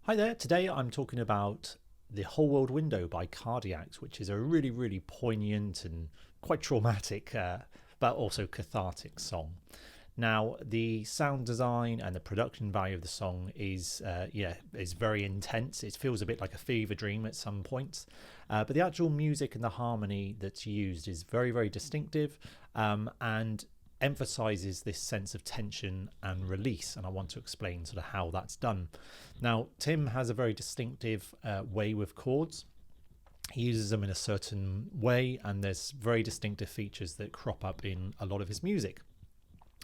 Hi there, today I'm talking about The Whole World Window by Cardiacs, which is a really poignant and quite traumatic but also cathartic song. Now, the sound design and the production value of the song is very intense. It feels a bit like a fever dream at some points, but the actual music and the harmony that's used is very distinctive, and emphasizes this sense of tension and release, and I want to explain sort of how that's done. Now, Tim has a very distinctive way with chords. He uses them in a certain way, and there's very distinctive features that crop up in a lot of his music.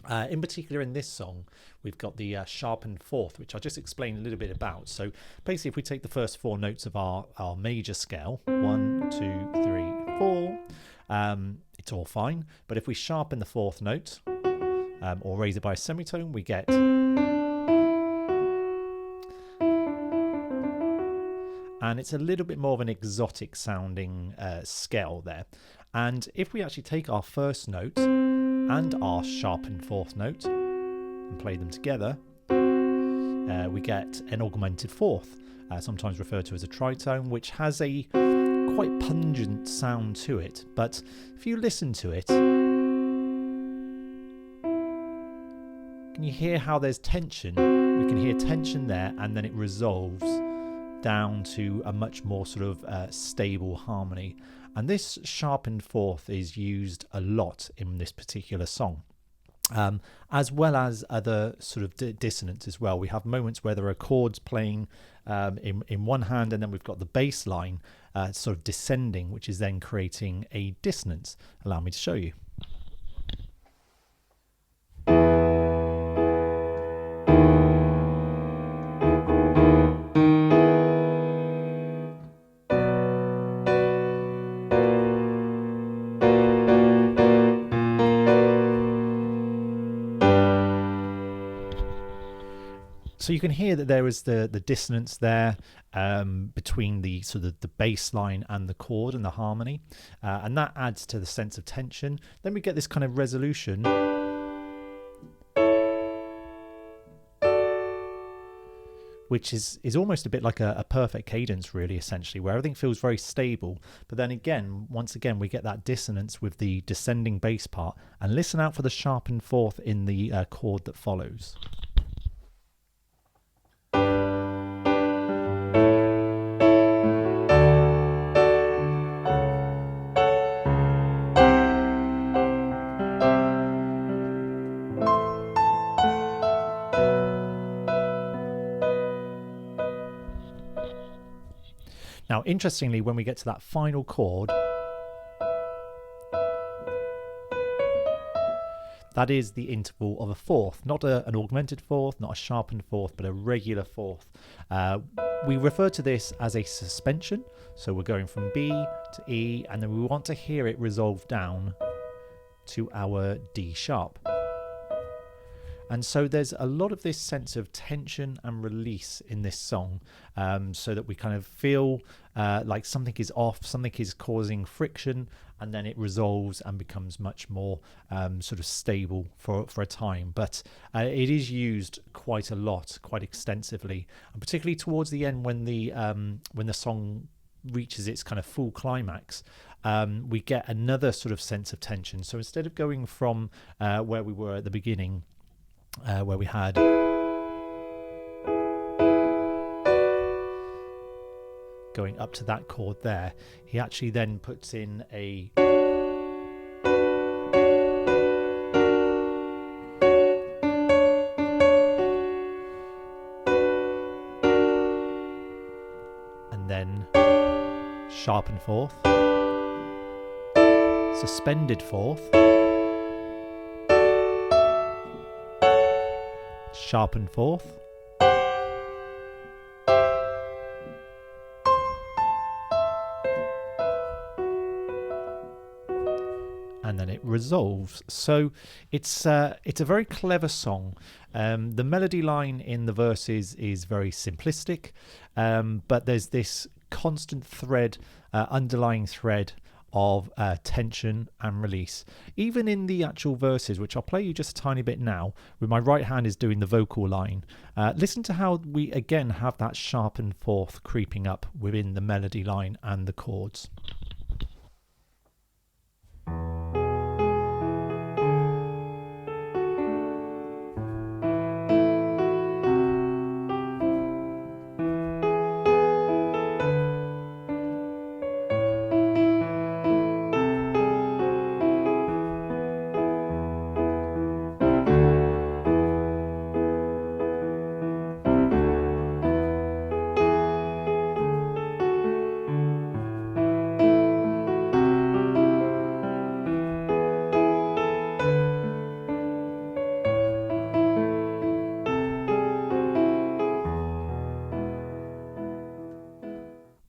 In particular, in this song, we've got the sharpened fourth, which I'll just explain a little bit about. So basically, if we take the first four notes of our major scale, 1, 2, 3, 4, it's all fine. But if we sharpen the fourth note or raise it by a semitone, we get, and it's a little bit more of an exotic sounding scale there. And if we actually take our first note and our sharpened fourth note and play them together, we get an augmented fourth, sometimes referred to as a tritone, which has a quite pungent sound to it. But if you listen to it, can you hear how there's tension? We can hear tension there, and then it resolves down to a much more sort of stable harmony. And this sharpened fourth is used a lot in this particular song, as well as other sort of dissonance as well. We have moments where there are chords playing in one hand, and then we've got the bass line sort of descending, which is then creating a dissonance. Allow me to show you. So you can hear that there is the dissonance there between the sort of the bass line and the chord and the harmony, and that adds to the sense of tension. Then we get this kind of resolution, which is almost a bit like a perfect cadence, really, essentially, where everything feels very stable. But then again, once again, we get that dissonance with the descending bass part. And listen out for the sharpened fourth in the chord that follows. Now, interestingly, when we get to that final chord, that is the interval of a fourth, not an augmented fourth, not a sharpened fourth, but a regular fourth. We refer to this as a suspension. So we're going from B to E, and then we want to hear it resolve down to our D sharp. And so there's a lot of this sense of tension and release in this song, so that we kind of feel like something is off, something is causing friction, and then it resolves and becomes much more sort of stable for a time. But it is used quite a lot, quite extensively, and particularly towards the end when the song reaches its kind of full climax, we get another sort of sense of tension. So instead of going from where we were at the beginning, where we had going up to that chord there, he actually then puts in a and then sharpened fourth, suspended fourth, sharpened fourth, and then it resolves. So it's a very clever song. The melody line in the verses is very simplistic, but there's this constant thread, underlying thread of tension and release. Even in the actual verses, which I'll play you just a tiny bit now, with my right hand is doing the vocal line. Listen to how we again have that sharpened fourth creeping up within the melody line and the chords.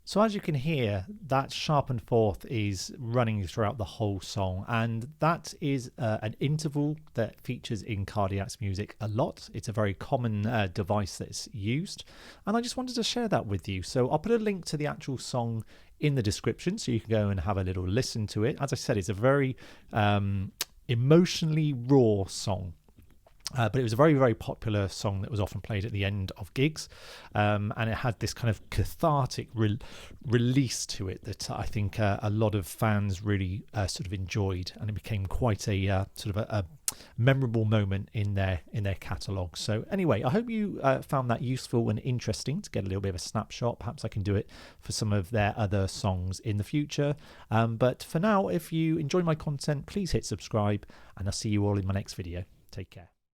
So as you can hear, that sharpened fourth is running throughout the whole song, and that is an interval that features in Cardiac's music a lot. It's a very common device that's used, and I just wanted to share that with you. So I'll put a link to the actual song in the description so you can go and have a little listen to it. As I said, it's a very emotionally raw song. But it was a very, very popular song that was often played at the end of gigs, and it had this kind of cathartic release to it that I think a lot of fans really sort of enjoyed, and it became quite a sort of a memorable moment in their catalogue. So anyway, I hope you found that useful and interesting to get a little bit of a snapshot. Perhaps I can do it for some of their other songs in the future. But for now, if you enjoy my content, please hit subscribe, and I'll see you all in my next video. Take care.